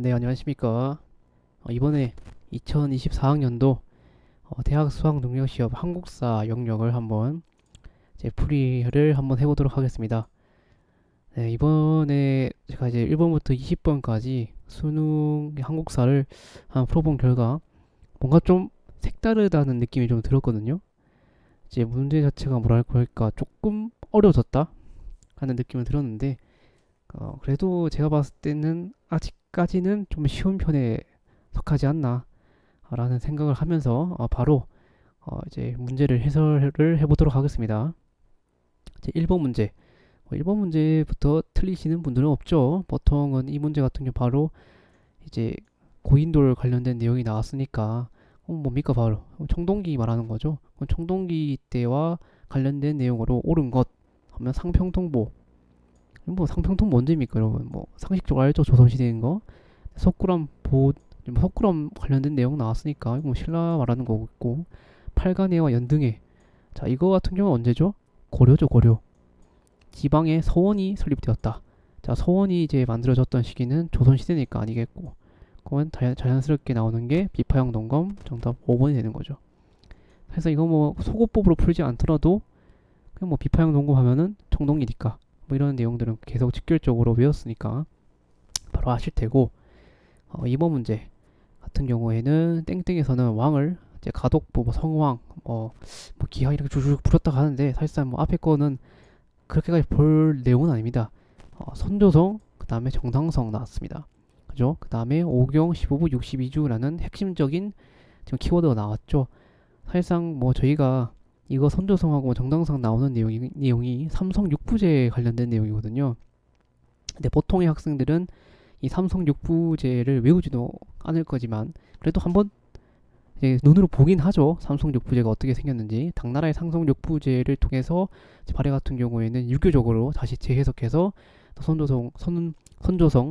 네, 안녕하십니까. 이번에 2024학년도 대학 수학 능력 시험 한국사 영역을 한번 이제 풀이를 한번 해보도록 하겠습니다. 네, 이번에 제가 이제 1번부터 20번까지 수능 한국사를 한번 풀어본 결과 뭔가 좀 색다르다는 느낌이 좀 들었거든요. 이제 문제 자체가 뭐랄까 조금 어려워졌다 하는 느낌을 들었는데 그래도 제가 봤을 때는 아직까지는 좀 쉬운 편에 속하지 않나 라는 생각을 하면서 바로 이제 문제를 해설을 해보도록 하겠습니다. 이제 1번 문제. 1번 문제부터 틀리시는 분들은 없죠. 보통은 이 문제 같은 경우 바로 이제 고인돌 관련된 내용이 나왔으니까 뭡니까 바로 청동기 말하는 거죠. 청동기 때와 관련된 내용으로 옳은 것 하면 상평통보. 뭐 상평통 뭔지입니까 여러분? 뭐 상식적으로 알죠. 조선시대인 거. 석굴암 석굴암 관련된 내용 나왔으니까 이거 뭐 신라 말하는 거고 팔간해와 연등해. 자, 이거 같은 경우는 언제죠? 고려죠, 고려. 지방에 서원이 설립되었다. 자, 서원이 이제 만들어졌던 시기는 조선시대니까 아니겠고, 그건 자연스럽게 나오는 게 비파형 동검 정답 5번이 되는 거죠. 그래서 이거 뭐 소고법으로 풀지 않더라도 그냥 뭐 비파형 동검 하면은 청동기니까 뭐 이런 내용들은 계속 직결적으로 외웠으니까 바로 아실 테고, 2번 문제 같은 경우에는 땡땡에서는 왕을 이제 가독부, 뭐 성왕, 뭐 기하 이렇게 줄줄 풀었다 가는데 사실상 뭐 앞에 거는 그렇게까지 볼 내용은 아닙니다. 선조성, 그 다음에 정상성 나왔습니다. 그죠? 그 다음에 오경, 15부, 62주라는 핵심적인 지금 키워드가 나왔죠. 사실상 뭐 저희가 이거 선조성하고 정당성 나오는 내용이 삼성 육부제 관련된 내용이거든요. 근데 보통의 학생들은 이 삼성 육부제를 외우지도 않을 거지만 그래도 한번 이제 눈으로 보긴 하죠. 삼성 육부제가 어떻게 생겼는지. 당나라의 삼성 육부제를 통해서 발해 같은 경우에는 유교적으로 다시 재해석해서 선조성,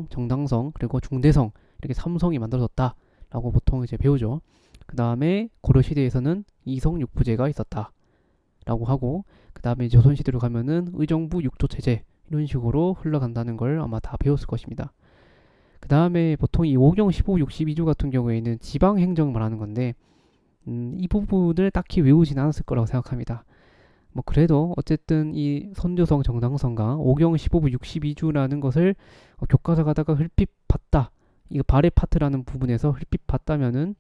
정당성, 그리고 중대성 이렇게 삼성이 만들어졌다라고 보통 이제 배우죠. 그 다음에 고려 시대에서는 이성 육부제가 있었다라고 하고, 그 다음에 조선 시대로 가면은 의정부 육조 체제 이런 식으로 흘러간다는 걸 아마 다 배웠을 것입니다. 그 다음에 보통 이 5경, 15, 62주 같은 경우에는 지방 행정 말하는 건데, 이 부분을 딱히 외우진 않았을 거라고 생각합니다. 뭐 그래도 어쨌든 이 선조성, 정당성과 5경, 15부, 62주라는 것을 교과서 가다가 흘핏 봤다. 이거 발해 파트라는 부분에서 흘핏 봤다면은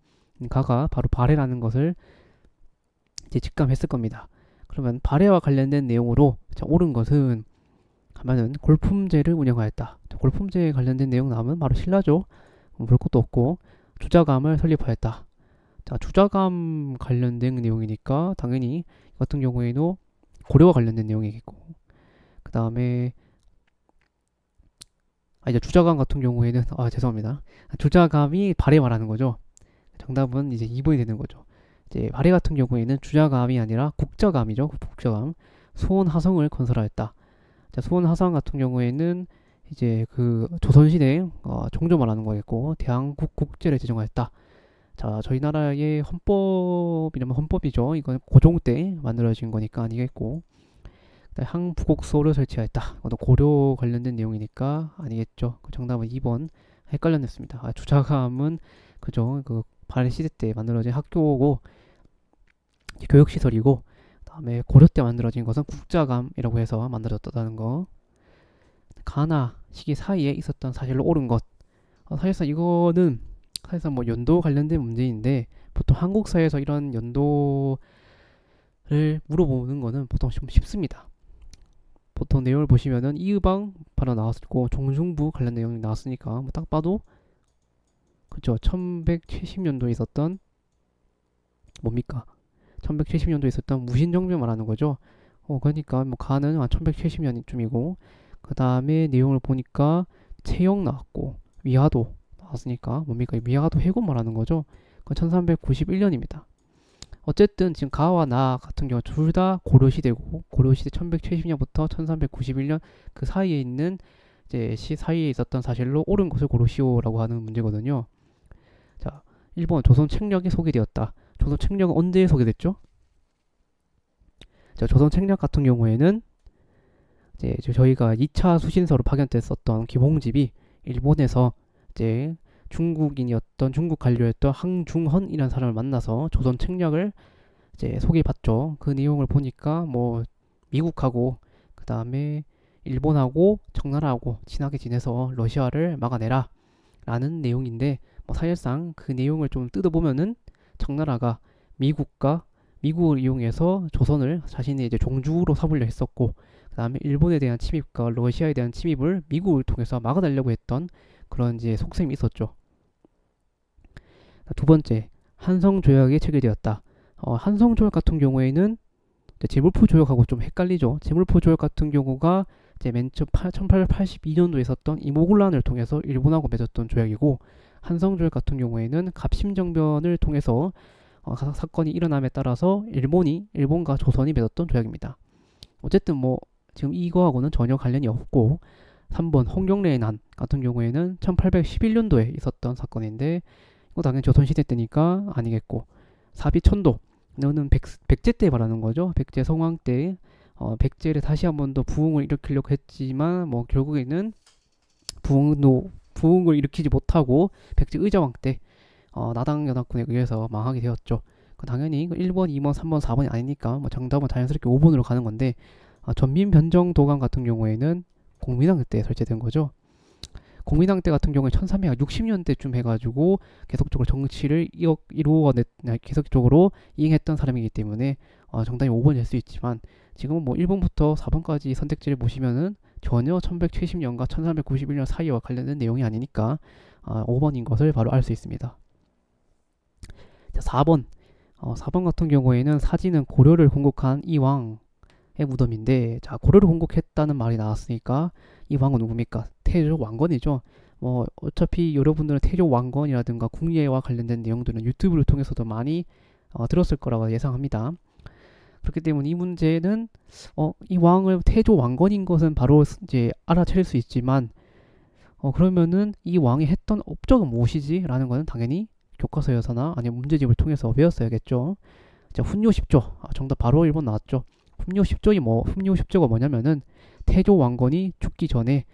가가 바로 발해라는 것을 이제 직감했을 겁니다. 그러면 발해와 관련된 내용으로 옳은 것은 하면은 골품제를 운영하였다. 골품제에 관련된 내용 나오면 바로 신라죠. 볼 것도 없고 주자감을 설립하였다. 자, 주자감 관련된 내용이니까 당연히 이 같은 경우에는 고려와 관련된 내용이겠고, 그 다음에 이제 주자감 같은 경우에는 죄송합니다. 주자감이 발해 말하는 거죠. 정답은 이제 2번이 되는 거죠. 이제 발해 같은 경우에는 주자감이 아니라 국자감이죠. 국자감. 수원하성을 건설하였다. 자, 수원하성 같은 경우에는 이제 그 조선시대 종조 말하는 거겠고, 대한국 국제를 제정하였다. 자, 저희 나라의 헌법이라면 헌법이죠. 이건 고종 때 만들어진 거니까 아니겠고, 항부곡소를 설치하였다. 이것도 고려 관련된 내용이니까 아니겠죠. 그 정답은 2번. 헷갈렸습니다. 주자감은 그죠. 그 발해 시대 때 만들어진 학교고 교육시설이고, 다음에 고려 때 만들어진 것은 국자감이라고 해서 만들어졌다는 거. 가나 시기 사이에 있었던 사실로 옳은 것. 사실상 이거는 사실상 뭐 연도 관련된 문제인데 보통 한국사에서 이런 연도를 물어보는 거는 보통 좀 쉽습니다. 보통 내용을 보시면은 이의방 바로 나왔고 종중부 관련 내용이 나왔으니까 뭐 딱 봐도 그죠. 1170년도에 있었던 뭡니까? 1170년도에 있었던 무신정변 말하는 거죠. 그러니까 뭐 가는 한 1170년쯤이고, 그 다음에 내용을 보니까 채영 나왔고 위화도 나왔으니까 뭡니까? 위화도 해군 말하는 거죠. 그건 1391년입니다. 어쨌든 지금 가와 나 같은 경우 둘 다 고려시대고, 고려시대 1170년부터 1391년 그 사이에 있는 이제 시 사이에 있었던 사실로 옳은 것을 고르시오라고 하는 문제거든요. 자, 1번 조선 책력이 소개되었다. 조선 책력은 언제 소개됐죠? 자, 조선 책력 같은 경우에는 이제 저희가 2차 수신서로 파견됐었던 기봉집이 일본에서 이제 중국인이었던 중국 관료였던 항중헌이라는 사람을 만나서 조선 책략을 이제 소개받죠. 그 내용을 보니까 뭐 미국하고 그 다음에 일본하고 청나라하고 친하게 지내서 러시아를 막아내라 라는 내용인데, 뭐 사실상 그 내용을 좀 뜯어보면은 청나라가 미국을 이용해서 조선을 자신의 이제 종주로 삼으려 했었고, 그 다음에 일본에 대한 침입과 러시아에 대한 침입을 미국을 통해서 막아내려고 했던 그런 이제 속셈이 있었죠. 두 번째, 한성조약이 체결되었다. 한성조약 같은 경우에는 제물포 조약하고 좀 헷갈리죠. 제물포 조약 같은 경우가 이제 맨 처음 1882년도에 있었던 이모군란을 통해서 일본하고 맺었던 조약이고, 한성조약 같은 경우에는 갑심정변을 통해서 사건이 일어남에 따라서 일본과 조선이 맺었던 조약입니다. 어쨌든 뭐 지금 이거하고는 전혀 관련이 없고, 3번 홍경래의 난 같은 경우에는 1811년도에 있었던 사건인데 이거 당연히 조선시대 때니까 아니겠고, 사비천도 너는 백제 때 말하는 거죠. 백제 성왕 때 백제를 다시 한 번 더 부흥을 일으키려고 했지만 뭐 결국에는 부흥을 일으키지 못하고 백제 의자왕 때 나당 연합군에 의해서 망하게 되었죠. 당연히 1번, 2번, 3번, 4번이 아니니까 뭐 정답은 자연스럽게 5번으로 가는 건데, 전민변정도감 같은 경우에는 공민왕 때 설치된 거죠. 공민왕 때 같은 경우에 1360년대쯤 해가지고 계속적으로 정치를 계속적으로 이행했던 사람이기 때문에 정답이 5번일 수 있지만, 지금은 뭐 1번부터 4번까지 선택지를 보시면은 전혀 1170년과 1391년 사이와 관련된 내용이 아니니까 5번인 것을 바로 알 수 있습니다. 자, 4번. 4번 같은 경우에는 사진은 고려를 건국한 이 왕의 무덤인데, 자, 고려를 건국했다는 말이 나왔으니까 이 왕은 누굽니까? 태조 왕건이죠. 뭐 어차피 여러분들은 태조 왕건이라든가 궁예와 관련된 내용들은 유튜브를 통해서도 많이 들었을 거라고 예상합니다. 그렇기 때문에 이 문제는 이 왕을 태조 왕건인 것은 바로 이제 알아챌 수 있지만, 그러면은 이 왕이 했던 업적은 무엇이지? 라는 것은 당연히 교과서에서나 아니면 문제집을 통해서 배웠어야겠죠. 자, 훈요 10조. 정답 바로 1번 나왔죠. 훈요 10조가 뭐냐면은 태조 왕건이 죽기 전에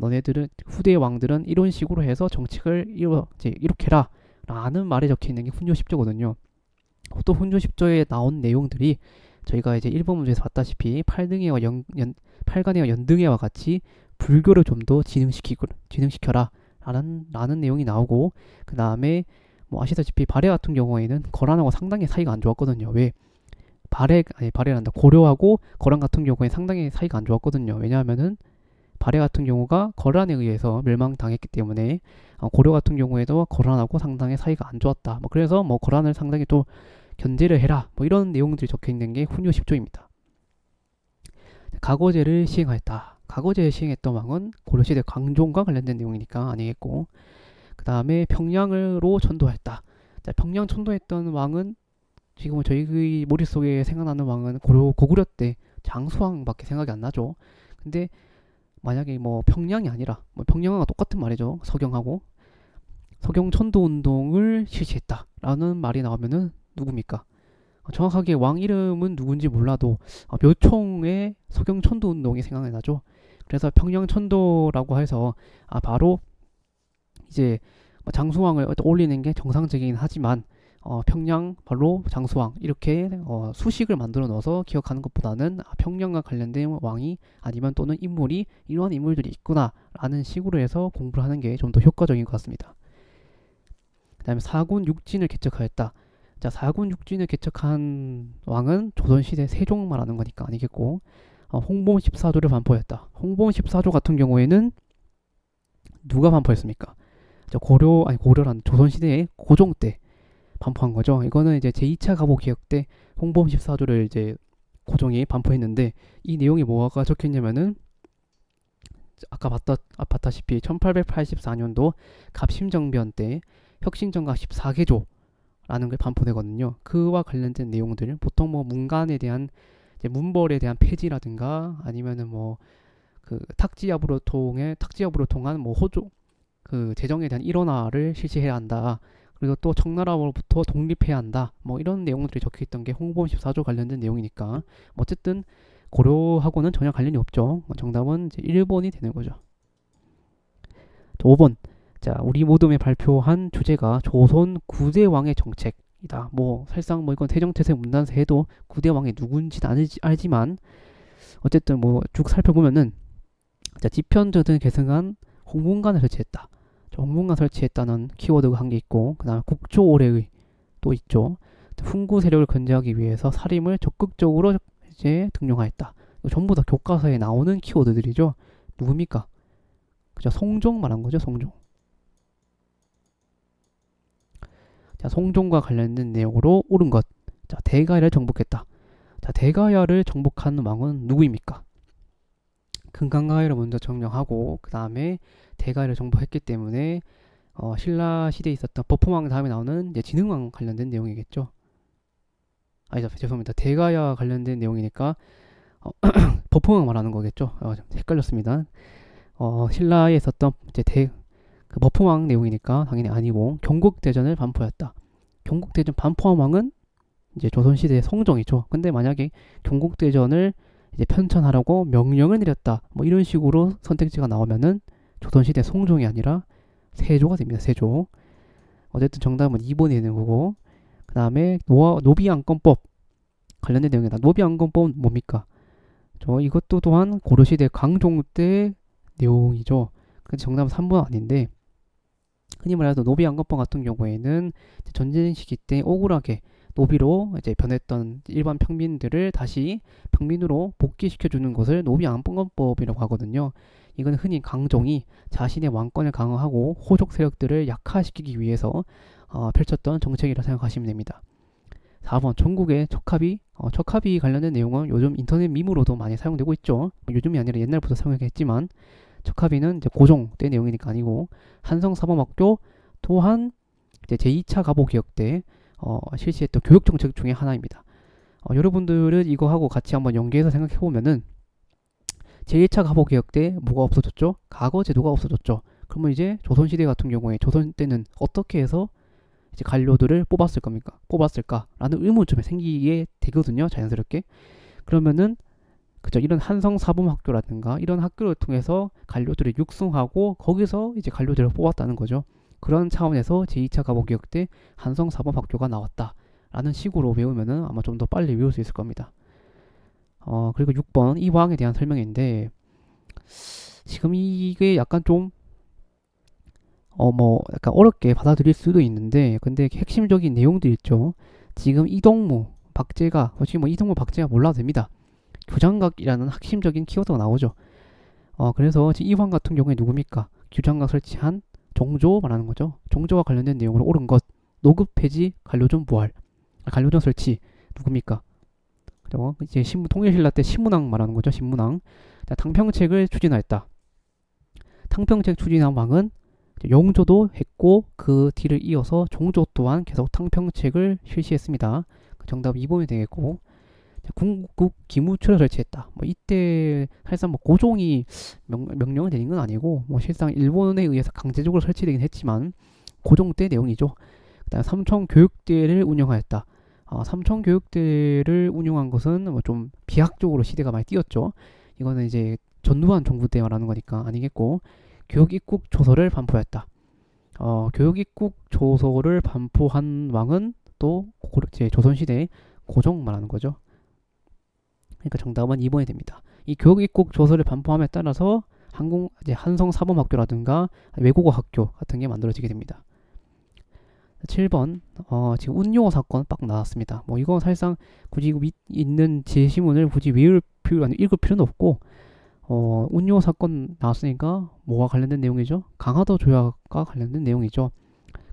너네들은 후대 왕들은 이런 식으로 해서 정책을 이렇게라 라는 말에 적혀 있는 게 훈요 10조거든요. 또 훈요 10조에 나온 내용들이 저희가 이제 1번 문제에서 봤다시피 팔간회와 연등회와 같이 불교를 좀 더 진흥시켜라 라는 내용이 나오고, 그 다음에 뭐 아시다시피 발해 같은 경우에는 거란하고 상당히 사이가 안 좋았거든요. 왜? 고려하고 거란 같은 경우에 상당히 사이가 안 좋았거든요. 왜냐하면은 발해 같은 경우가 거란에 의해서 멸망당했기 때문에 고려 같은 경우에도 거란하고 상당히 사이가 안 좋았다. 뭐 그래서 뭐 거란을 상당히 또 견제를 해라. 뭐 이런 내용들이 적혀 있는 게 훈요 10조입니다. 가거제를 시행하였다. 가거제를 시행했던 왕은 고려시대 광종과 관련된 내용이니까 아니겠고, 그 다음에 평양으로 전도했다. 자, 평양 전도했던 왕은 지금 저희 머릿속에 생각나는 왕은 고구려 때 장수왕밖에 생각이 안 나죠. 근데 만약에 뭐 평양이 아니라 뭐 평양과 똑같은 말이죠. 서경 천도 운동을 실시했다라는 말이 나오면은 누굽니까? 정확하게 왕 이름은 누군지 몰라도 묘총의 서경 천도 운동이 생각이 나죠. 그래서 평양 천도라고 해서 바로 이제 장수왕을 올리는 게 정상적이긴 하지만 평양 바로 장수왕 이렇게 수식을 만들어 넣어서 기억하는 것보다는 평양과 관련된 왕이 아니면 또는 인물이 이러한 인물들이 있구나 라는 식으로 해서 공부를 하는 게 좀 더 효과적인 것 같습니다. 그 다음에 사군 육진을 개척하였다. 자, 사군 육진을 개척한 왕은 조선시대 세종 말하는 거니까 아니겠고, 홍범 14조를 반포했다. 홍범 14조 같은 경우에는 누가 반포했습니까? 고려란 조선시대의 고종 때 반포한 거죠. 이거는 이제 제2차 가보 개혁 때 홍범 14조를 이제 고종이 반포했는데, 이 내용이 뭐가 적혀 있냐면은 아까 봤다시피 1884년도 갑심정변 때 혁신정각 14개조라는 게 반포되거든요. 그와 관련된 내용들, 보통 뭐 문간에 대한 문벌에 대한 폐지라든가 아니면은 뭐 그 탁지압으로 통한 뭐 호조 그 재정에 대한 일원화를 실시해야 한다. 그리고 또 청나라로부터 독립해야 한다. 뭐 이런 내용들이 적혀있던 게 홍범 14조 관련된 내용이니까 어쨌든 고려하고는 전혀 관련이 없죠. 정답은 이제 1번이 되는 거죠. 5번. 자, 우리 모둠에 발표한 주제가 조선 9대 왕의 정책이다. 뭐 사실상 뭐 이건 세종태세 문단세 해도 9대 왕이 누군지는 알지만 어쨌든 뭐 쭉 살펴보면은 자, 지편전을 계승한 홍문관을 설치했다. 홍문관 설치했다는 키워드가 한 게 있고 그 다음에 국조오래의 또 있죠. 훈구 세력을 견제하기 위해서 사림을 적극적으로 이제 등용하였다. 전부 다 교과서에 나오는 키워드들이죠. 누굽니까? 그죠? 송종 말한 거죠. 송종. 자, 송종과 관련된 내용으로 옳은 것. 자, 대가야를 정복했다. 자, 대가야를 정복한 왕은 누구입니까? 금강가야를 먼저 점령하고 그 다음에 대가야를 정복했기 때문에 신라 시대에 있었던 버포왕 다음에 나오는 이제 진흥왕 관련된 내용이겠죠. 아니죠, 죄송합니다. 대가야 관련된 내용이니까 버포왕 말하는 거겠죠. 헷갈렸습니다. 신라에 있었던 이제 그 버포왕 내용이니까 당연히 아니고 경국대전을 반포했다. 경국대전 반포한 왕은 이제 조선시대의 성종이죠. 근데 만약에 경국대전을 이제 편찬하라고 명령을 내렸다. 뭐 이런 식으로 선택지가 나오면은 조선시대 성종이 아니라 세조가 됩니다. 세조. 어쨌든 정답은 2번이 되는 거고. 그 다음에 노비안건법 관련된 내용이다. 노비안건법은 뭡니까? 이것도 또한 고려시대 강종 때 내용이죠. 근데 정답은 3번 아닌데 흔히 말해서 노비안건법 같은 경우에는 전쟁 시기 때 억울하게 노비로 이제 변했던 일반 평민들을 다시 평민으로 복귀시켜주는 것을 노비안건법이라고 하거든요. 이건 흔히 강종이 자신의 왕권을 강화하고 호족 세력들을 약화시키기 위해서 펼쳤던 정책이라 생각하시면 됩니다. 4번 전국의 척합이 척합이 관련된 내용은 요즘 인터넷 밈으로도 많이 사용되고 있죠. 요즘이 아니라 옛날부터 사용했지만 척합이는 이제 고종 때 내용이니까 아니고 한성사범학교 또한 이제 제2차 가보개혁 때 실시했던 교육정책 중에 하나입니다. 여러분들은 이거하고 같이 한번 연계해서 생각해보면은 제1차 가보개혁 때 뭐가 없어졌죠? 과거 제도가 없어졌죠. 그러면 이제 조선시대 같은 경우에 조선 때는 어떻게 해서 이제 관료들을 뽑았을까라는 의문점이 생기게 되거든요. 자연스럽게. 그러면은 그죠? 이런 한성사범학교라든가 이런 학교를 통해서 관료들을 육성하고 거기서 이제 관료들을 뽑았다는 거죠. 그런 차원에서 제2차 가보개혁 때 한성사범학교가 나왔다라는 식으로 외우면은 아마 좀 더 빨리 외울 수 있을 겁니다. 그리고 6번 이 왕에 대한 설명인데 지금 이게 약간 좀 뭐 약간 어렵게 받아들일 수도 있는데 근데 핵심적인 내용도 있죠. 지금 이동무, 박제가 솔직히 뭐 이동무, 박제가 몰라도 됩니다. 규장각이라는 핵심적인 키워드가 나오죠. 그래서 이 왕 같은 경우에 누굽니까? 규장각 설치한 종조 말하는 거죠. 종조와 관련된 내용으로 옳은 것. 노급 폐지, 관료전 부활, 관료전 설치 누굽니까? 그죠? 이제 통일신라 때 신문왕 말하는 거죠. 신문왕. 탕평책을 추진하였다. 탕평책 추진한 왕은 영조도 했고 그 뒤를 이어서 종조 또한 계속 탕평책을 실시했습니다. 정답 2번이 되겠고 궁국 기무처를 설치했다. 뭐 이때 사실상 뭐 고종이 명령을 내린 건 아니고 뭐 실상 일본에 의해서 강제적으로 설치되긴 했지만 고종 때 내용이죠. 그다음 삼청교육대를 운영하였다. 삼청교육대를 운영한 것은 뭐 좀 비약적으로 시대가 많이 뛰었죠. 이거는 이제 전두환 정부 때 말하는 거니까 아니겠고 교육입국 조서를 반포했다. 교육입국 조서를 반포한 왕은 또 이제 조선시대 고종 말하는 거죠. 그러니까 정답은 2번이 됩니다. 이 교육입국 조서를 반포함에 따라서 이제 한성사범학교라든가 외국어 학교 같은 게 만들어지게 됩니다. 7번 지금 운용어 사건 빡 나왔습니다. 뭐 이건 사실상 굳이 밑 있는 제시문을 굳이 읽을 필요는 없고 운용어 사건 나왔으니까 뭐와 관련된 내용이죠? 강화도 조약과 관련된 내용이죠.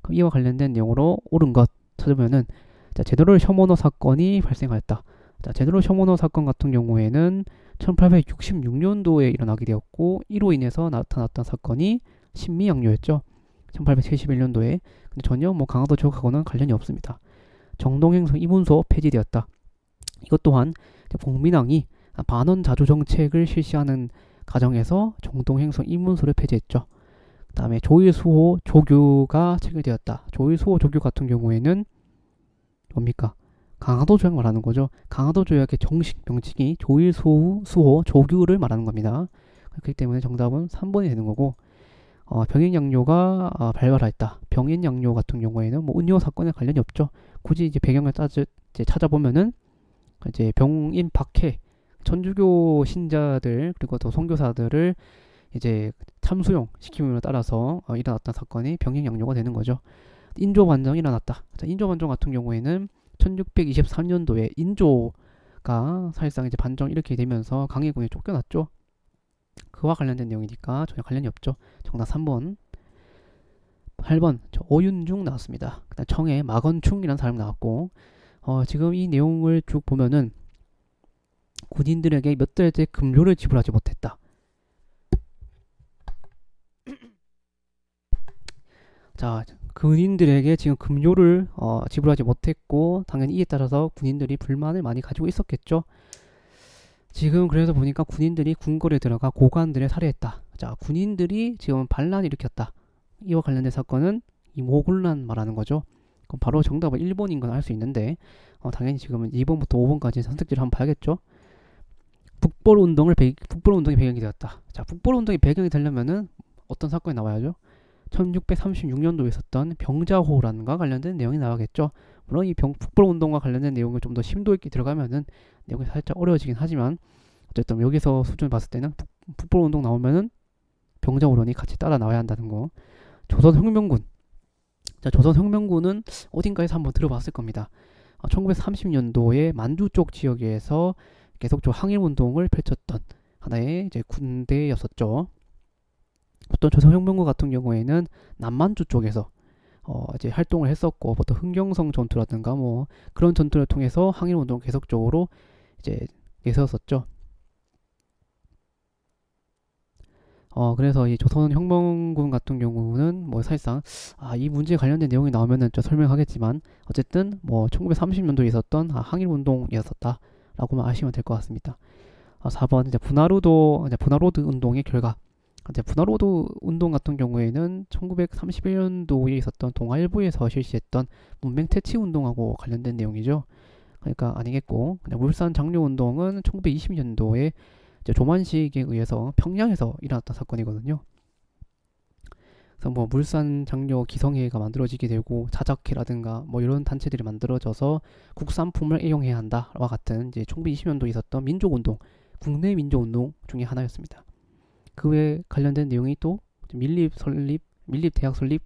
그럼 이와 관련된 내용으로 옳은 것 찾으면은 제도를 혐오너 사건이 발생하였다. 제도로 혐오너 사건 같은 경우에는 1866년도에 일어나게 되었고 이로 인해서 나타났던 사건이 신미양요였죠. 1871년도에. 근데 전혀 뭐 강화도 조약하고는 관련이 없습니다. 정동행성 이문소 폐지되었다. 이것 또한 공민왕이 반원 자주 정책을 실시하는 과정에서 정동행성 이문소를 폐지했죠. 그 다음에 조일수호 조규가 체결되었다. 조일수호 조규 같은 경우에는 뭡니까? 강화도 조약 말하는 거죠. 강화도 조약의 정식 명칭이 조일수호 조규를 말하는 겁니다. 그렇기 때문에 정답은 3번이 되는 거고 병행양요가 발발하였다. 병행양요 같은 경우에는 뭐 운요 사건에 관련이 없죠. 굳이 이제 배경을 이제 찾아보면은 이제 병인 박해 천주교 신자들 그리고 또 선교사들을 이제 참수용 시킴에 따라서 일어났던 사건이 병행양요가 되는 거죠. 인조 반정이 일어났다. 자, 인조 반정 같은 경우에는 1623년도에 인조가 사실상 이제 반정 이렇게 되면서 강해군에 쫓겨났죠. 그와 관련된 내용이니까 전혀 관련이 없죠. 정답 3번. 8번 오윤중 나왔습니다. 그다음 청해 마건충이라는 사람이 나왔고 지금 이 내용을 쭉 보면은 군인들에게 몇 달째 급료를 지불하지 못했다. 자, 군인들에게 지금 급료를 지불하지 못했고 당연히 이에 따라서 군인들이 불만을 많이 가지고 있었겠죠. 지금 그래서 보니까 군인들이 궁궐에 들어가 고관들을 살해했다. 자, 군인들이 지금 반란을 일으켰다. 이와 관련된 사건은 이 모군란 말하는 거죠. 그럼 바로 정답은 1번인 건 알 수 있는데 당연히 지금은 2번부터 5번까지 선택지를 한번 봐야겠죠. 북벌운동이 배경이 되었다. 자, 북벌운동이 배경이 되려면은 어떤 사건이 나와야죠? 1636년도에 있었던 병자호란과 관련된 내용이 나오겠죠. 물론 이 북벌운동과 관련된 내용을 좀 더 심도 있게 들어가면은 내용이 살짝 어려워지긴 하지만 어쨌든 여기서 수준을 봤을 때는 북벌운동 나오면은 병자호란이 같이 따라 나와야 한다는 거. 조선혁명군. 자, 조선혁명군은 어딘가에서 한번 들어봤을 겁니다. 1930년도에 만주 쪽 지역에서 계속 항일운동을 펼쳤던 하나의 이제 군대였었죠. 어떤 조선혁명군 같은 경우에는 남만주 쪽에서 이제 활동을 했었고 보통 흥경성 전투라든가 뭐 그런 전투를 통해서 항일운동 계속적으로 이제 내세웠었죠. 그래서 이 조선혁명군 같은 경우는 뭐 사실상 이 문제에 관련된 내용이 나오면은 좀 설명하겠지만 어쨌든 뭐 1930년도에 있었던 항일운동이었었다라고만 아시면 될 것 같습니다. 4번 이제 분화로드 운동의 결과. 이제 분화로드 운동 같은 경우에는 1931년도에 있었던 동아일보에서 실시했던 문맹 퇴치 운동하고 관련된 내용이죠. 그러니까 아니겠고 물산 장려 운동은 1920년도에 조만식에 의해서 평양에서 일어났던 사건이거든요. 그래서 뭐 물산 장려 기성회가 만들어지게 되고 자작회라든가 뭐 이런 단체들이 만들어져서 국산품을 애용해야 한다와 같은 이제 1920년도에 있었던 민족운동, 국내 민족운동 중에 하나였습니다. 그 외에 관련된 내용이 또 밀립 대학 설립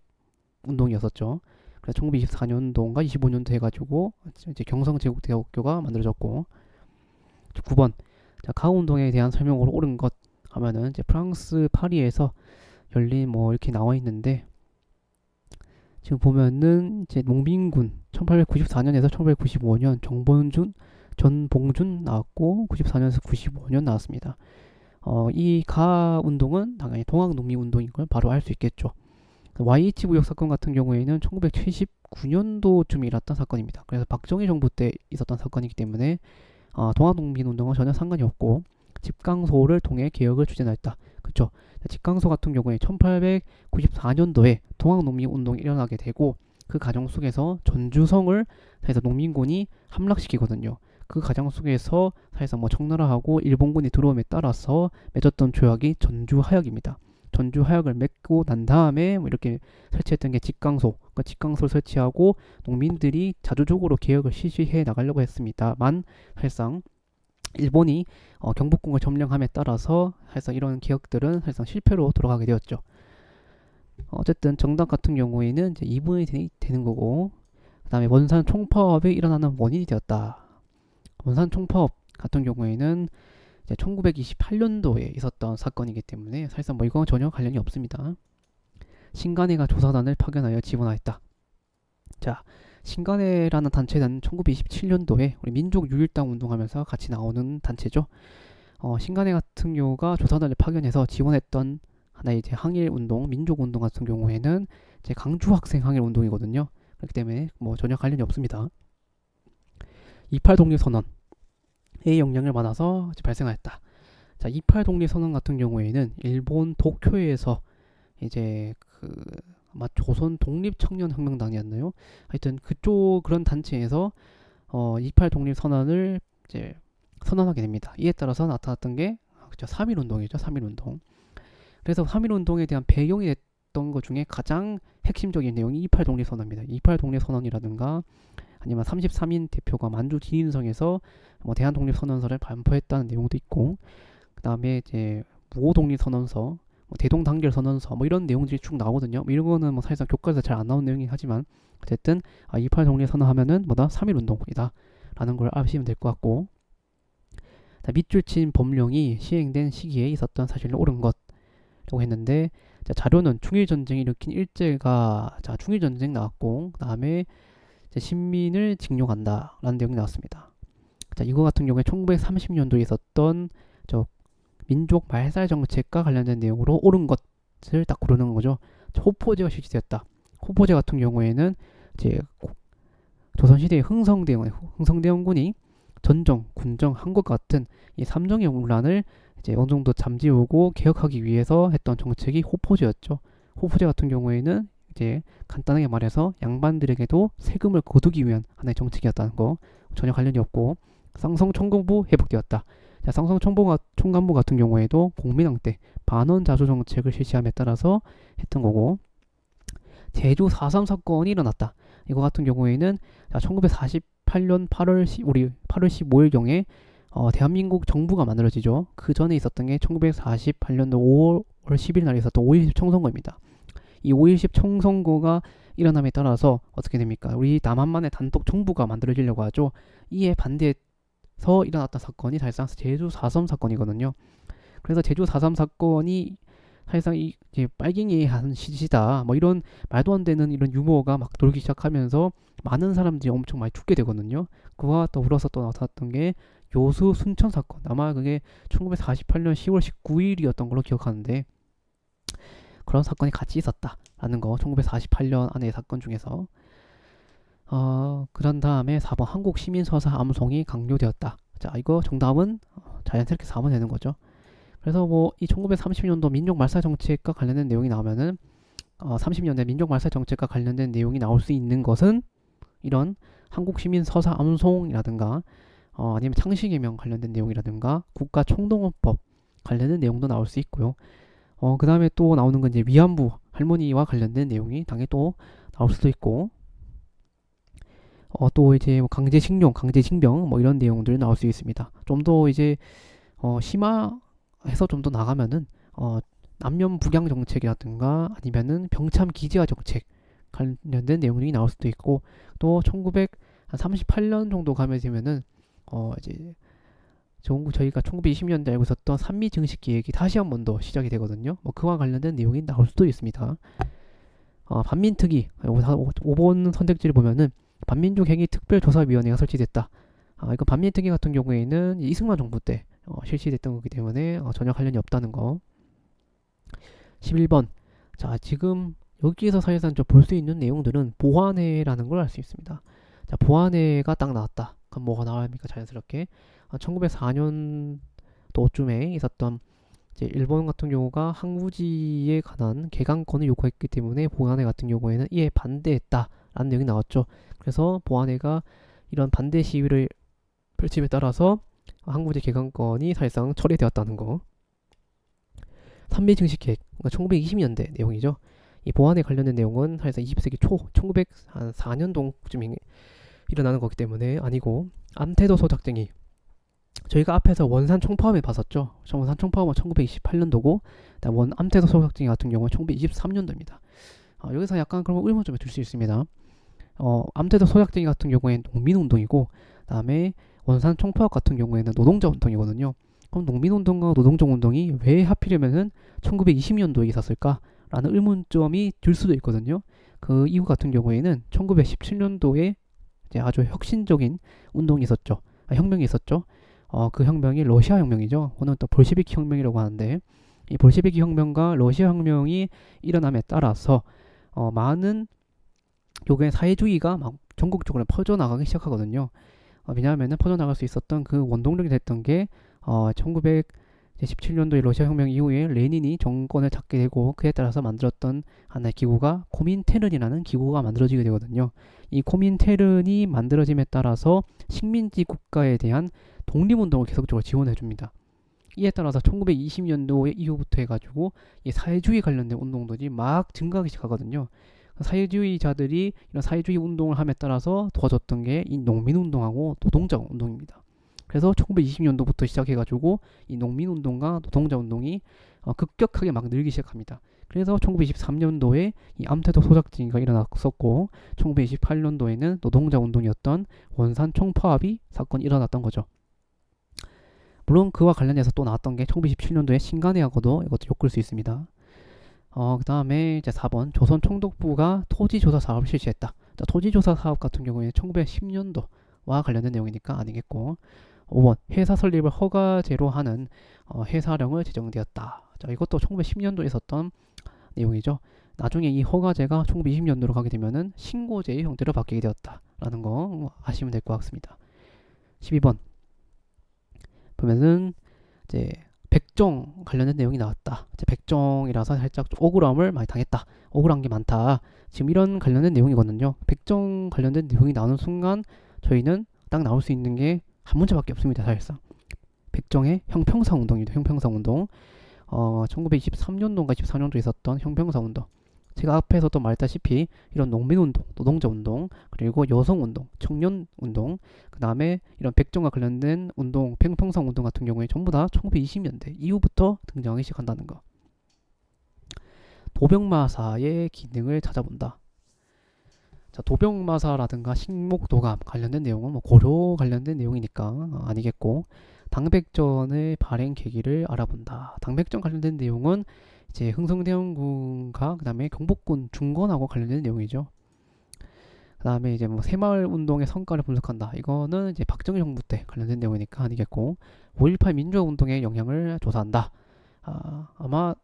운동이었었죠. 그래서 1924년도인가 25년도 해가지고 이제 경성제국대학교가 만들어졌고. 9번 자, 가운동에 대한 설명으로 옳은 것 하면은 이제 프랑스 파리에서 열린 뭐 이렇게 나와 있는데 지금 보면은 이제 농민군 1894년에서 1895년 전봉준 나왔고 94년에서 95년 나왔습니다. 이 가 운동은 당연히 동학농민운동인 걸 바로 알 수 있겠죠. YH 구역 사건 같은 경우에는 1979년도쯤에 일어났던 사건입니다. 그래서 박정희 정부 때 있었던 사건이기 때문에 동학농민운동은 전혀 상관이 없고 집강소를 통해 개혁을 추진하였다. 그렇죠? 집강소 같은 경우에 1894년도에 동학농민운동이 일어나게 되고 그 과정 속에서 전주성을 사실상 농민군이 함락시키거든요. 그 과정 속에서 사실상 뭐 청나라하고 일본군이 들어옴에 따라서 맺었던 조약이 전주하약입니다. 전주하약을 맺고 난 다음에 뭐 이렇게 설치했던 게 집강소, 그러니까 집강소를 설치하고 농민들이 자주적으로 개혁을 실시해 나가려고 했습니다만 사실상 일본이 경복궁을 점령함에 따라서 사실상 이런 개혁들은 사실상 실패로 돌아가게 되었죠. 어쨌든 정답 같은 경우에는 이제 2분이 되는 거고, 그 다음에 원산 총파업이 일어나는 원인이 되었다. 원산 총파업 같은 경우에는 이제 1928년도에 있었던 사건이기 때문에 사실상 뭐 이거는 전혀 관련이 없습니다. 신간회가 조사단을 파견하여 지원하였다. 자, 신간회라는 단체는 1927년도에 우리 민족유일당 운동하면서 같이 나오는 단체죠. 신간회 같은 경우가 조사단을 파견해서 지원했던 하나의 이제 항일운동, 민족운동 같은 경우에는 이제 강주학생 항일운동이거든요. 그렇기 때문에 뭐 전혀 관련이 없습니다. 28 독립선언의 영향을 받아서 발생하였다. 자, 28 독립선언 같은 경우에는 일본 도쿄에서 이제 아마 조선 독립청년혁명당이었나요? 하여튼 그쪽 그런 단체에서 28 독립선언을 이제 선언하게 됩니다. 이에 따라서 나타났던 게 3.1운동이죠. 3.1운동. 그래서 3.1운동에 대한 배경이 있었던 것 중에 가장 핵심적인 내용이 28 독립선언입니다. 28 독립선언이라든가 아니면 33인 대표가 만주 지인성에서 뭐 대한 독립선언서를 발표했다는 내용도 있고, 그 다음에 이제 무호 독립선언서, 뭐 대동 단결 선언서, 뭐 이런 내용들이 쭉 나오거든요. 뭐 이런 거는 뭐 사실상 교과서에 잘 안 나온 내용이긴 하지만 어쨌든 28 독립선언 하면은 뭐다 3.1 운동이다 라는 걸 아시면 될 것 같고, 밑줄 친 법령이 시행된 시기에 있었던 사실은 옳은 것이라고 했는데, 자, 자료는 중일전쟁이 일으킨 일제가 중일전쟁 나왔고, 그 다음에 신민을 징용한다 라는 내용이 나왔습니다. 자, 이거 같은 경우에 1930년도에 있었던 민족 말살 정책과 관련된 내용으로 옳은 것을 딱 고르는 거죠. 호포제가 실시되었다. 호포제 같은 경우에는 이제 조선시대의 흥성대원군이 전정, 군정, 한국 같은 이 삼정의 문란을 이제 어느 정도 잠재우고 개혁하기 위해서 했던 정책이 호포제였죠. 호포제 같은 경우에는 이제 간단하게 말해서 양반들에게도 세금을 거두기 위한 하나의 정책이었다는 거, 전혀 관련이 없고, 쌍성총공부 회복되었다. 자, 쌍성총관부 같은 경우에도 공민왕 때 반원자주 정책을 실시함에 따라서 했던 거고, 제주 4.3 사건이 일어났다. 이거 같은 경우에는 1948년 8월 15일경에 대한민국 정부가 만들어지죠. 그 전에 있었던 게 1948년도 5월 10일 날 있었던 5.10 총선거입니다. 이 5.10 총선거가 일어남에 따라서 어떻게 됩니까? 우리 남한만의 단독 정부가 만들어지려고 하죠. 이에 반대해서 일어났던 사건이 사실상 제주 4.3 사건이거든요. 그래서 제주 4.3 사건이 사실상 이제 빨갱이의 한 시시다, 뭐 이런 말도 안 되는 이런 유머가 막 돌기 시작하면서 많은 사람들이 엄청 많이 죽게 되거든요. 그와 더불어서 또 나타났던 게 요수 순천 사건, 아마 그게 1948년 10월 19일이었던 걸로 기억하는데, 그런 사건이 같이 있었다라는 거, 1948년 안의 사건 중에서. 그런 다음에 4번 한국 시민서사 암송이 강요되었다. 자, 이거 정답은 자연스럽게 4번 되는 거죠. 그래서 뭐 이 1930년도 민족 말살 정책과 관련된 내용이 나오면은 30년대 민족 말살 정책과 관련된 내용이 나올 수 있는 것은 이런 한국 시민 서사 암송이라든가 아니면 창시개명 관련된 내용이라든가 국가총동원법 관련된 내용도 나올 수 있고요. 그 다음에 또 나오는 건 이제 위안부 할머니와 관련된 내용이 당연히 또 나올 수도 있고, 또 이제 뭐 강제징용, 강제징병 뭐 이런 내용들이 나올 수 있습니다. 좀 더 이제 심화해서 좀 더 나가면은 남녀 북양 정책이라든가 아니면은 병참 기지화 정책 관련된 내용이 나올 수도 있고, 또 1938년 정도 가면 되면은 이제 저희가 1920년대 알고 있었던 산미 증식 계획이 다시 한 번 더 시작이 되거든요. 뭐 그와 관련된 내용이 나올 수도 있습니다. 반민특위 5번 선택지를 보면은 반민족 행위 특별조사위원회가 설치됐다. 이거 반민특위 같은 경우에는 이승만 정부 때 실시됐던 거기 때문에 전혀 관련이 없다는 거. 11번. 자, 지금 여기에서 사실상 볼 수 있는 내용들은 보완회라는 걸 알 수 있습니다. 자, 보완회가 딱 나왔다. 그럼 뭐가 나옵니까? 자연스럽게 1904년도쯤에 있었던 이제 일본 같은 경우가 항우지에 관한 개강권을 요구했기 때문에 보완회 같은 경우에는 이에 반대했다라는 내용이 나왔죠. 그래서 보완회가 이런 반대 시위를 펼침에 따라서 항우지 개강권이 사실상 철회되었다는 거. 산미 증식 계획, 그러니까 1920년대 내용이죠. 이 보완에 관련된 내용은 사실상 20세기 초 1904년도쯤에 일어나는 거기 때문에 아니고, 암태도소 작쟁이, 저희가 앞에서 원산 총파업에 봤었죠. 원산 총파업은 1928년도고 암태도소 작쟁이 같은 경우는 1923년도입니다. 여기서 약간 그런 의문점을 들 수 있습니다. 암태도소 작쟁이 같은 경우에는 농민운동이고, 그 다음에 원산 총파업 같은 경우에는 노동자 운동이거든요. 그럼 농민운동과 노동자 운동이 왜 하필이면은 1920년도에 있었을까? 라는 의문점이 들 수도 있거든요. 그 이후 같은 경우에는 1917년도에 이제 아주 혁신적인 운동이 있었죠. 혁명이 있었죠. 그 혁명이 러시아 혁명이죠. 오늘 또 볼셰비키 혁명이라고 하는데, 이 볼셰비키 혁명과 러시아 혁명이 일어남에 따라서 많은 요게 사회주의가 막 전국적으로 퍼져나가기 시작하거든요. 왜냐하면 퍼져나갈 수 있었던 그 원동력이 됐던 게 1917년도의 러시아 혁명 이후에 레닌이 정권을 잡게 되고, 그에 따라서 만들었던 하나의 기구가 코민테른이라는 기구가 만들어지게 되거든요. 이 코민테른이 만들어짐에 따라서 식민지 국가에 대한 독립운동을 계속적으로 지원해 줍니다. 이에 따라서 1920년도 이후부터 해가지고 이 사회주의 관련된 운동들이 막 증가하기 시작하거든요. 사회주의자들이 이런 사회주의 운동을 함에 따라서 도와줬던 게 이 농민운동하고 노동자 운동입니다. 그래서 1920년도부터 시작해가지고 이 농민운동과 노동자 운동이 급격하게 막 늘기 시작합니다. 그래서 1923년도에 이 암태도 소작쟁이가 일어났었고 1928년도에는 노동자 운동이었던 원산 총파업이 사건이 일어났던 거죠. 물론 그와 관련해서 또 나왔던 게 1927년도에 신간회하고도 이것도 엮을 수 있습니다. 그 다음에 이제 4번 조선 총독부가 토지조사 사업을 실시했다. 자, 토지조사 사업 같은 경우에 1910년도와 관련된 내용이니까 아니겠고 5번 회사 설립을 허가제로 하는 회사령을 제정되었다. 자, 이것도 1910년도에 있었던 내용이죠. 나중에 이 허가제가 1920년도로 가게 되면은 신고제의 형태로 바뀌게 되었다라는 거 아시면 될 것 같습니다. 12번 보면은 이제 백정 관련된 내용이 나왔다. 이제 백정이라서 살짝 좀 억울함을 많이 당했다. 억울한 게 많다. 지금 이런 관련된 내용이거든요. 백정 관련된 내용이 나오는 순간 저희는 딱 나올 수 있는 게 한 문제밖에 없습니다. 사실상 백정의 형평성 운동입니다. 형평성 운동. 1923년도인가 24년도에 있었던 형평성 운동. 제가 앞에서도 말했다시피 이런 농민운동, 노동자운동, 그리고 여성운동, 청년운동, 그 다음에 이런 백정과 관련된 운동, 평평성운동 같은 경우에 전부 다 1920년대 이후부터 등장하기 시작한다는 거. 도병마사의 기능을 찾아본다. 자, 도병마사라든가 식목도감 관련된 내용은 뭐 고려 관련된 내용이니까 아니겠고, 당백전의 발행 계기를 알아본다. 당백전 관련된 내용은 이제 흥성대원군과 그 다음에 경복군 중건하고 관련된 내용이죠. 그 다음에 이제 뭐 새마을 운동의 성과를 분석한다. 이거는 이제 박정희 정부 때 관련된 내용이니까 아니겠고, 5.18 민주화 운동의 영향을 조사한다. 아마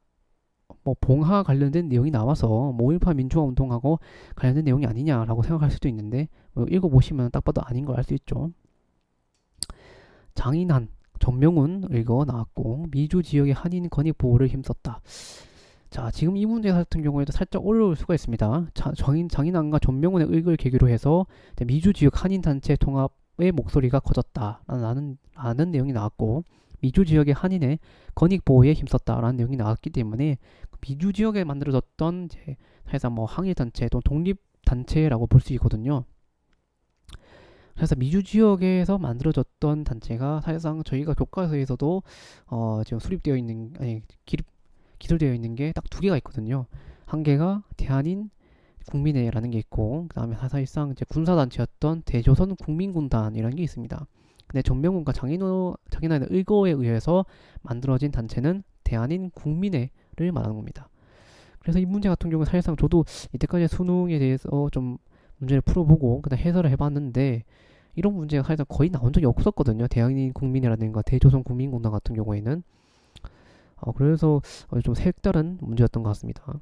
뭐 봉하 관련된 내용이 나와서 뭐 5.18 민주화 운동하고 관련된 내용이 아니냐라고 생각할 수도 있는데, 뭐 읽어보시면 딱 봐도 아닌 걸 알 수 있죠. 장인한 전명훈 이거 나왔고, 미주 지역의 한인 건익 보호를 힘썼다. 자, 지금 이 문제 같은 경우에도 살짝 어려울 수가 있습니다. 장인한과 전명훈의 의거를 계기로 해서 미주 지역 한인 단체 통합의 목소리가 커졌다라는 내용이 나왔고, 미주 지역의 한인의 건익 보호에 힘썼다라는 내용이 나왔기 때문에 미주 지역에 만들어졌던 이제 사실상 뭐 항일 단체 또는 독립 단체라고 볼 수 있거든요. 그래서 미주 지역에서 만들어졌던 단체가 사실상 저희가 교과서에서도 지금 수립되어 있는, 아니 기술되어 있는 게 딱 두 개가 있거든요. 한 개가 대한인 국민회라는 게 있고, 그 다음에 사실상 이제 군사단체였던 대조선 국민군단이라는 게 있습니다. 근데 전명훈과 장인환의 의거에 의해서 만들어진 단체는 대한인 국민회를 말하는 겁니다. 그래서 이 문제 같은 경우는 사실상 저도 이때까지 수능에 대해서 좀 문제를 풀어보고 그다음 해설을 해봤는데, 이런 문제가 사실상 거의 나온 적이 없었거든요. 대한인 국민회라든가 대조선 국민군단 같은 경우에는. 그래서 좀 색다른 문제였던 것 같습니다.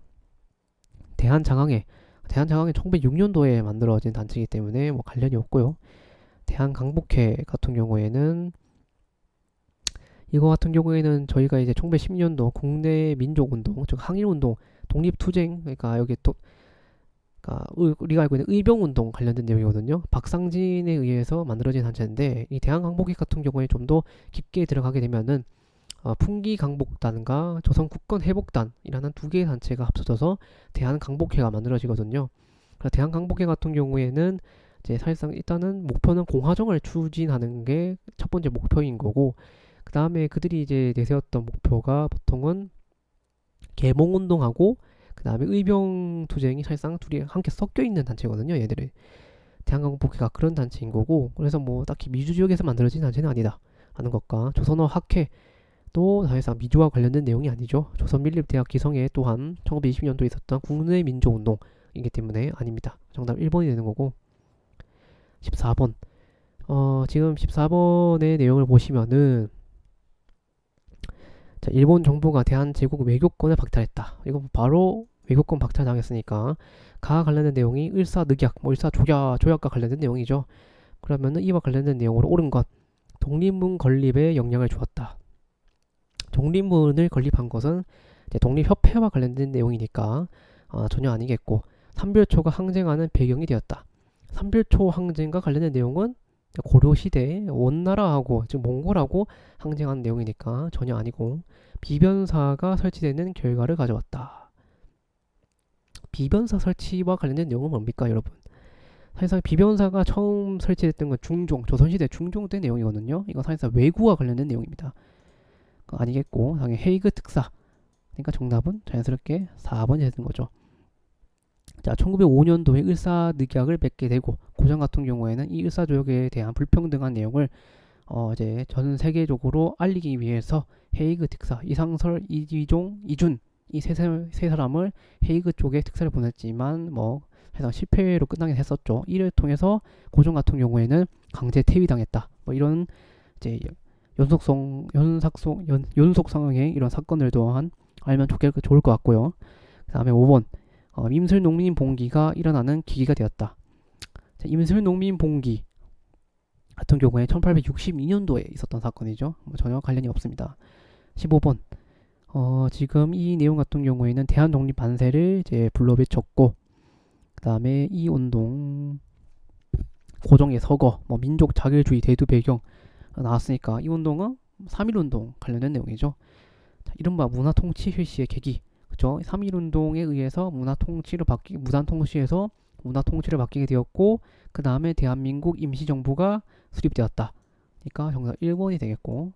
대한장항회 1906년도에 만들어진 단체이기 때문에 뭐 관련이 없고요. 대한강복회 같은 경우에는 이거 같은 경우에는 저희가 이제 1910년도 국내 민족운동, 즉 항일운동, 독립투쟁, 그러니까 여기 또 그러니까 우리가 알고 있는 의병운동 관련된 내용이거든요. 박상진에 의해서 만들어진 단체인데, 이 대한강복회 같은 경우에 좀 더 깊게 들어가게 되면은 풍기강복단과 조선국권회복단이라는 두 개의 단체가 합쳐져서 대한강복회가 만들어지거든요. 그래서 대한강복회 같은 경우에는 이제 사실상 일단은 목표는 공화정을 추진하는 게 첫 번째 목표인 거고, 그 다음에 그들이 이제 내세웠던 목표가 보통은 계몽운동하고 그 다음에 의병투쟁이 사실상 둘이 함께 섞여 있는 단체거든요. 얘들이 대한강복회가 그런 단체인 거고, 그래서 뭐 딱히 미주 지역에서 만들어진 단체는 아니다 하는 것과, 조선어 학회도 사실상 미주와 관련된 내용이 아니죠. 조선민립대학 기성회 또한 1920년도에 있었던 국내 민족운동이기 때문에 아닙니다. 정답 1번이 되는 거고. 14번 지금 14번의 내용을 보시면은, 자, 일본 정부가 대한제국 외교권을 박탈했다. 이거 바로 외교권 박탈당했으니까 가 관련된 내용이 일사늑약, 뭐 일사조약과 관련된 내용이죠. 그러면은 이와 관련된 내용으로 옳은 것, 독립문 건립에 영향을 주었다. 독립문을 건립한 것은 이제 독립협회와 관련된 내용이니까 전혀 아니겠고, 삼별초가 항쟁하는 배경이 되었다. 삼별초 항쟁과 관련된 내용은 고려시대 원나라하고 즉 몽골하고 항쟁한 내용이니까 전혀 아니고 비변사가 설치되는 결과를 가져왔다. 비변사 설치와 관련된 내용은 뭡니까 여러분? 사실상 비변사가 처음 설치됐던 건 중종, 조선시대 중종 때 내용이거든요. 이건 사실상 외구와 관련된 내용입니다. 아니겠고 당연히 헤이그 특사. 그러니까 정답은 자연스럽게 4번이 되는 거죠. 자, 1905년도에 을사늑약을 맺게 되고 고전 같은 경우에는 이 을사조약에 대한 불평등한 내용을 이제 전 세계적으로 알리기 위해서 헤이그 특사 이상설, 이기종, 이준 이 세 사람을 헤이그 쪽에 특사를 보냈지만 뭐 해당 실패로 끝나긴 했었죠. 이를 통해서 고전 같은 경우에는 강제 퇴위당했다. 뭐 이런 이제 연속 상황의 이런 사건을 또한 알면 좋을 것 같고요. 그 다음에 5번 임슬 농민 봉기가 일어나는 계기가 되었다. 자, 임슬 농민 봉기 같은 경우에 1862년도에 있었던 사건이죠. 뭐 전혀 관련이 없습니다. 15번 지금 이 내용 같은 경우에는 대한 독립 만세를 이제 불러비쳤고 그 다음에 이 운동 고종의 서거 뭐 민족 자결주의 대두 배경 나왔으니까 이 운동은 3.1운동 관련된 내용이죠. 자, 이른바 문화통치 실시의 계기 그죠? 3.1운동에 의해서 무단통치에서 문화통치를 바뀌게 되었고 그 다음에 대한민국 임시정부가 수립되었다. 그러니까 정답 1번이 되겠고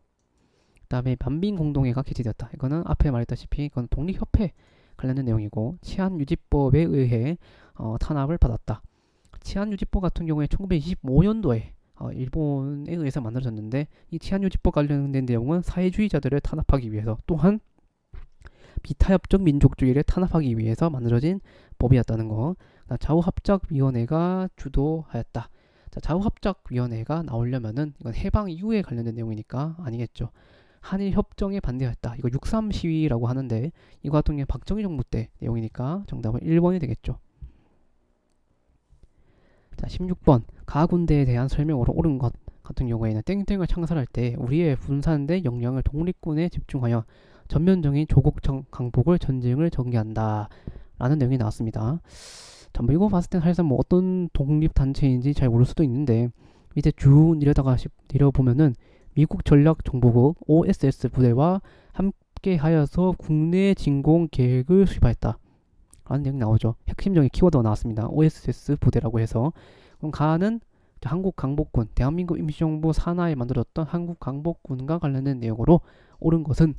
그 다음에 만민공동회가 개최되었다. 이거는 앞에 말했다시피 이건 독립협회 관련된 내용이고 치안유지법에 의해 탄압을 받았다. 치안유지법 같은 경우에 1925년도에 일본에 의해서 만들어졌는데 이 치안유지법 관련된 내용은 사회주의자들을 탄압하기 위해서 또한 비타협적 민족주의를 탄압하기 위해서 만들어진 법이었다는 거. 좌우합작위원회가 주도하였다. 자, 좌우합작위원회가 나오려면은 이건 해방 이후에 관련된 내용이니까 아니겠죠. 한일협정에 반대했다. 이거 6.3 시위라고 하는데 이거 같은 경우에 박정희 정부 때 내용이니까 정답은 1번이 되겠죠. 자, 16번 가군대에 대한 설명으로 옳은 것 같은 경우에는 땡땡을 창설할 때 우리의 분산된 역량을 독립군에 집중하여 전면적인 조국 강복을 전쟁을 전개한다 라는 내용이 나왔습니다. 자, 뭐 이거 봤을 땐 사실상 뭐 어떤 독립단체인지 잘 모를 수도 있는데 밑에 쭉 내려보면은 미국 전략정보국 OSS 부대와 함께하여서 국내 진공 계획을 수립하였다 라는 내용이 나오죠. 핵심적인 키워드가 나왔습니다. OSS 부대라고 해서 그럼 가는 한국 강복군, 대한민국 임시정부 산하에 만들었던 한국 강복군과 관련된 내용으로 옳은 것은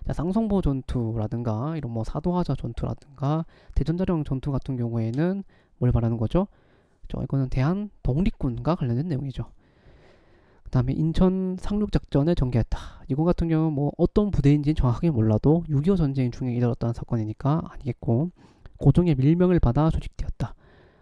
자, 쌍성보 전투라든가 이런 뭐 사도하자 전투라든가 대전자령 전투 같은 경우에는 뭘 말하는 거죠? 이거는 대한 독립군과 관련된 내용이죠. 그 다음에 인천 상륙작전을 전개했다. 이거 같은 경우는 뭐 어떤 부대인지는 정확하게 몰라도 6.25 전쟁 중에 일어났던 사건이니까 아니겠고 고종의 밀명을 받아 조직되었다.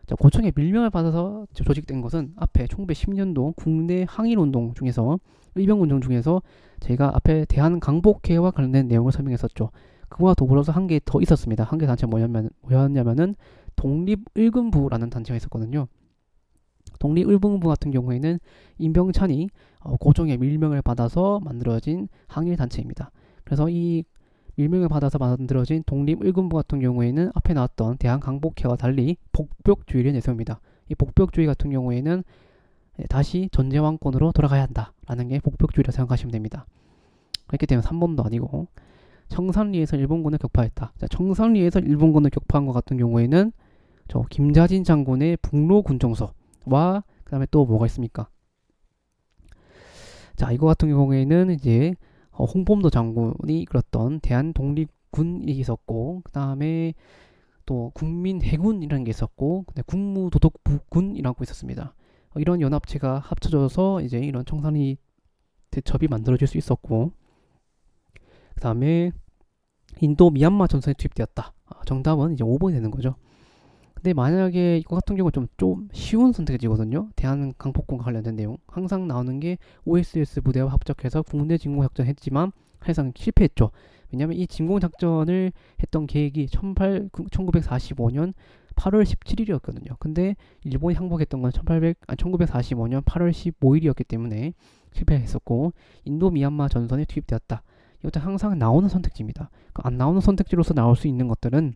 자, 고종의 밀명을 받아서 조직된 것은 앞에 1910년도 국내 항일운동 중에서 의병운동 중에서 제가 앞에 대한강복회와 관련된 내용을 설명했었죠. 그와 더불어서 한 개 더 있었습니다. 한 개 단체 뭐였냐면은 독립의금부라는 단체가 있었거든요. 독립의금부 같은 경우에는 임병찬이 고종의 밀명을 받아서 만들어진 항일 단체입니다. 그래서 이 밀명을 받아서 만들어진 독립의금부 같은 경우에는 앞에 나왔던 대한강복회와 달리 복벽주의를 내세웁니다. 이 복벽주의 같은 경우에는 다시 전제왕권으로 돌아가야 한다라는 게 복벽주의라 생각하시면 됩니다. 그렇기 때문에 3번도 아니고 청산리에서 일본군을 격파했다. 자, 청산리에서 일본군을 격파한 것 같은 경우에는 저 김자진 장군의 북로군정서와 그 다음에 또 뭐가 있습니까? 자, 이거 같은 경우에는 이제 홍범도 장군이 이끌었던 대한독립군이 있었고 그 다음에 또 국민해군이라는 게 있었고 국무도독부군이라고 있었습니다. 이런 연합체가 합쳐져서 이제 이런 청산리 대첩이 만들어질 수 있었고 그 다음에 인도 미얀마 전선에 투입되었다. 정답은 이제 5번이 되는 거죠. 근데 만약에 이거 같은 경우는 좀 쉬운 선택지거든요. 대한강복군과 관련된 내용 항상 나오는 게 OSS 부대와 합작해서 국내 진공작전 했지만 사실상 실패했죠. 왜냐하면 이 진공작전을 했던 계획이 1945년 8월 17일이었거든요. 근데 일본이 항복했던 건 1945년 8월 15일이었기 때문에 실패했었고 인도 미얀마 전선에 투입되었다. 이것도 항상 나오는 선택지입니다. 안 나오는 선택지로서 나올 수 있는 것들은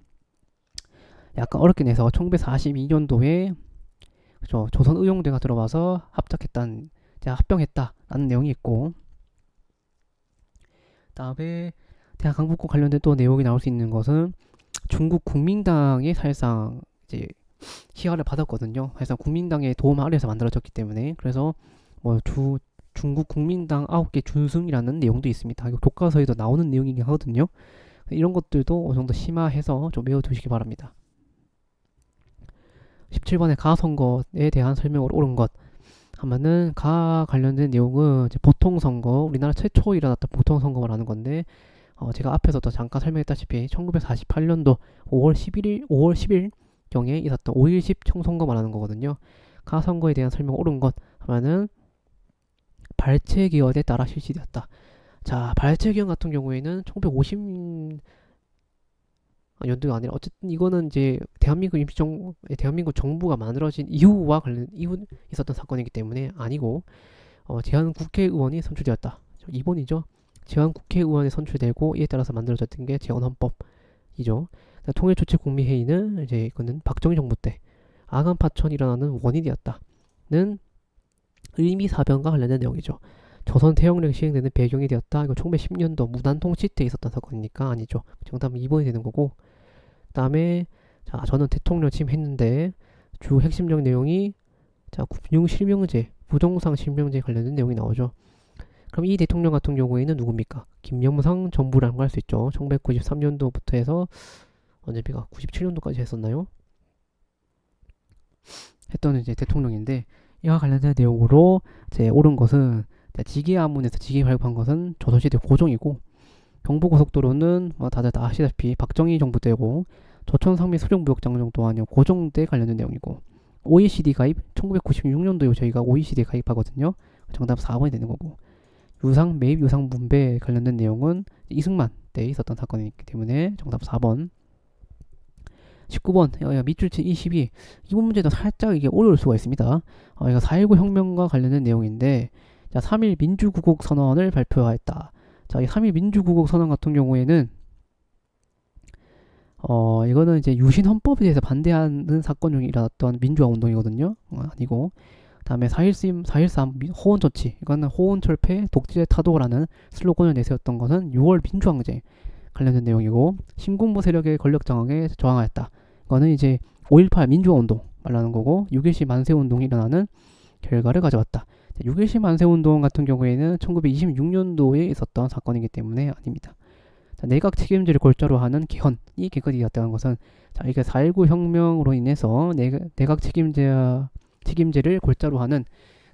약간 어렵게 내서 1942년도에 그죠? 조선의용대가 들어와서 합병했다라는 내용이 있고, 그다음에 대한 강북과 관련된 또 내용이 나올 수 있는 것은 중국 국민당이 사실상 이제 희화를 받았거든요. 사실상 국민당의 도움 아래에서 만들어졌기 때문에. 그래서 뭐 중국 국민당 9개 준승이라는 내용도 있습니다. 이거 교과서에도 나오는 내용이긴 하거든요. 이런 것들도 어느 정도 심화해서 좀 외워두시기 바랍니다. 17번의 가 선거에 대한 설명으로 옳은 것 하면은 가 관련된 내용은 이제 보통 선거, 우리나라 최초 일어났던 보통 선거 말하는 건데, 제가 앞에서도 잠깐 설명했다시피 1948년도 5월 10일 경에 있었던 5.10 총선거 말하는 거거든요. 가 선거에 대한 설명 옳은 것 하면은 발췌기원에 따라 실시되었다. 자, 발췌기원 같은 경우에는 1950 연도가 아니라 어쨌든 이거는 이제 대한민국 정부가 만들어진 이후 있었던 사건이기 때문에 아니고, 제한 국회의원이 선출되었다. 2번이죠. 제한 국회의원이 선출되고 이에 따라서 만들어졌던 게 제헌헌법이죠. 통일조치국민회의는 이제 이거는 박정희 정부 때 아간 파천이 일어나는 원인이었다는 의미사변과 관련된 내용이죠. 조선 태영령이 시행되는 배경이 되었다. 이거 1910년도 무단통치 때 있었던 사건이니까 아니죠. 정답은 2번이 되는 거고, 그 다음에 자, 저는 대통령 취임했는데 주 핵심적 내용이 자, 군용실명제, 부정상 실명제 관련된 내용이 나오죠. 그럼 이 대통령 같은 경우에는 누굽니까? 김영삼 정부라는 걸 할 수 있죠. 1993년도부터 해서 언제비가 97년도까지 했었나요? 했던 이제 대통령인데, 이와 관련된 내용으로 이제 옳은 것은 지계 안문에서 지계 발급한 것은 조선시대 고종이고, 경부고속도로는 뭐 다들 다 아시다시피 박정희 정부 때고, 조천상미 수령무역장정 또한 고종 때 관련된 내용이고, OECD 가입 1996년도에 저희가 OECD 가입하거든요. 정답 4번이 되는 거고, 매입 유상 분배 관련된 내용은 이승만 때 있었던 사건이기 때문에 정답 4번. 19번 밑줄치 22. 이번 문제도 살짝 이게 어려울 수가 있습니다. 이거 4.19 혁명과 관련된 내용인데, 자, 3.1 민주구국 선언을 발표하였다. 자, 이 3.1 민주구국 선언 같은 경우에는 이거는 이제 유신 헌법에 대해서 반대하는 사건 중에 일어났던 민주화 운동이거든요. 아니고, 다음에 4.13 호원 조치, 이거는 호원 철폐 독재 타도라는 슬로건을 내세웠던 것은 6월 민주항쟁 관련된 내용이고, 신군부 세력의 권력 장악에 저항하였다. 이거는 이제 5.18 민주화 운동 말하는 거고, 6.17 만세 운동이 일어나는 결과를 가져왔다. 6.17 만세 운동 같은 경우에는 1926년도에 있었던 사건이기 때문에 아닙니다. 자, 내각 책임제를 골자로 하는 개헌이 개헌이었다는 것은, 자, 이게 4.19 혁명으로 인해서 내각 책임제를 골자로 하는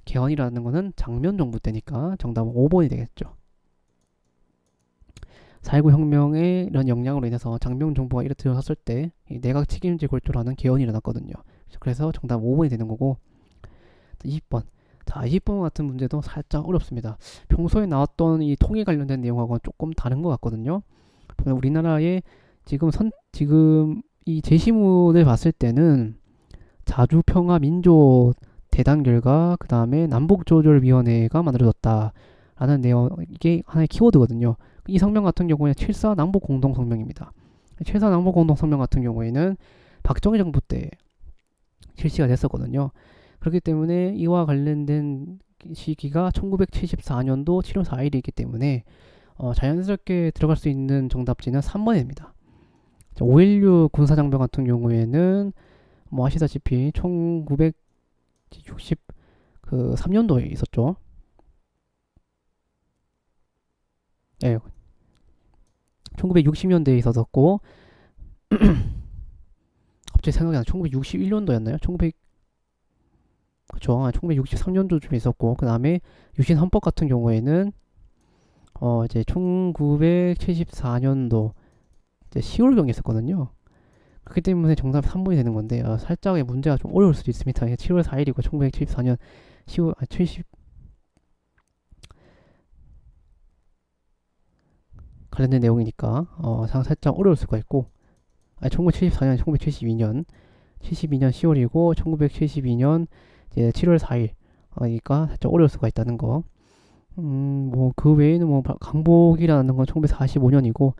개헌이라는 것은 장면 정부 때니까 정답은 5번이 되겠죠. 4.19 혁명의 이런 영향으로 인해서 장명 정부가 이렇게 들어섰을 때 내각 책임제 골자로 하는 개헌이 일어났거든요. 그래서 정답 5번이 되는 거고, 20번. 자, 20번 같은 문제도 살짝 어렵습니다. 평소에 나왔던 이 통일 관련된 내용하고는 조금 다른 것 같거든요. 우리나라의 지금 이 제시문을 봤을 때는 자주평화민족 대단 결과, 그 다음에 남북조절위원회가 만들어졌다라는 내용, 이게 하나의 키워드거든요. 이 성명 같은 경우에는 7.4 남북공동성명입니다. 7.4 남북공동성명 같은 경우에는 박정희 정부 때 실시가 됐었거든요. 그렇기 때문에 이와 관련된 시기가 1974년도 7월 4일이기 때문에 자연스럽게 들어갈 수 있는 정답지는 3번입니다. 5.16 군사장병 같은 경우에는 뭐 아시다시피 1963년도에 있었죠. 네, 1960년대에 있었고, 갑자기 생각이 안 나. 1961년도였나요? 그쵸. 1963년도쯤에 있었고, 그 다음에 유신 헌법 같은 경우에는 이제 1974년도 이제 10월경에 있었거든요. 그렇기 때문에 정답 3번이 되는 건데, 살짝의 문제가 좀 어려울 수도 있습니다. 7월 4일이고 1974년 10월 70 관련된 내용이니까 살짝 어려울 수가 있고, 1974년 1972년 10월이고 1972년 이제 7월 4일 그러니까 살짝 어려울 수가 있다는 거. 뭐 그 외에는 뭐 강복이라는 건 1945년이고,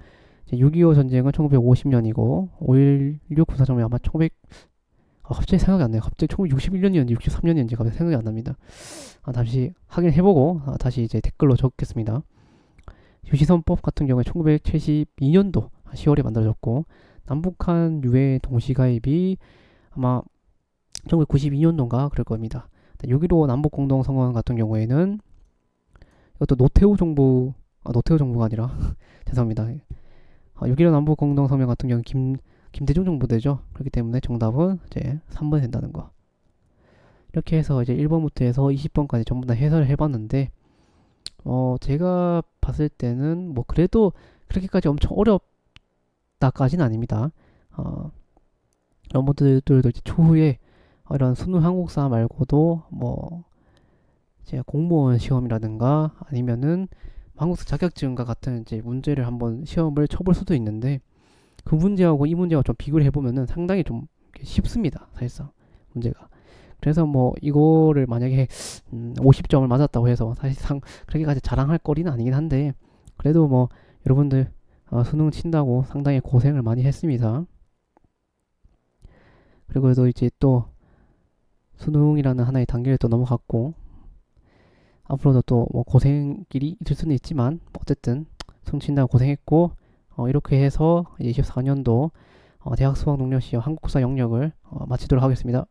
6.25 전쟁은 1950년이고, 5.16 군사정변 아마 갑자기 생각이 안 나요. 갑자기 1961년이었는지 63년이었는지 갑자기 생각이 안 납니다. 잠시 확인해보고 다시 이제 댓글로 적겠습니다. 유시선법 같은 경우에 1972년도 10월에 만들어졌고 남북한 유해 동시가입이 아마 1992년도인가 그럴 겁니다. 6.15 남북공동선언 같은 경우에는 이것도 노태우 정부 노태우 정부가 아니라 죄송합니다. 6.15 남북공동성명 같은 경우는 김대중 정부 때죠. 그렇기 때문에 정답은 이제 3번이 된다는 거. 이렇게 해서 이제 1번부터 해서 20번까지 전부 다 해설을 해봤는데 제가 봤을 때는 뭐 그래도 그렇게까지 엄청 어렵다까지는 아닙니다. 여러분들도 이제 추후에 이런 수능 한국사 말고도 뭐 이제 공무원 시험이라든가 아니면은 한국사 자격증과 같은 이제 문제를 한번 시험을 쳐볼 수도 있는데 그 문제하고 이 문제하고 좀 비교를 해보면은 상당히 좀 쉽습니다. 사실상 문제가. 그래서 뭐 이거를 만약에 50점을 맞았다고 해서 사실상 그렇게까지 자랑할 거리는 아니긴 한데 그래도 뭐 여러분들 수능 친다고 상당히 고생을 많이 했습니다. 그리고 또 이제 또 수능이라는 하나의 단계를 또 넘어갔고 앞으로도 또 뭐 고생길이 있을 수는 있지만 어쨌든 수능 친다고 고생했고 이렇게 해서 24년도 대학 수학 능력 시험 한국사 영역을 마치도록 하겠습니다.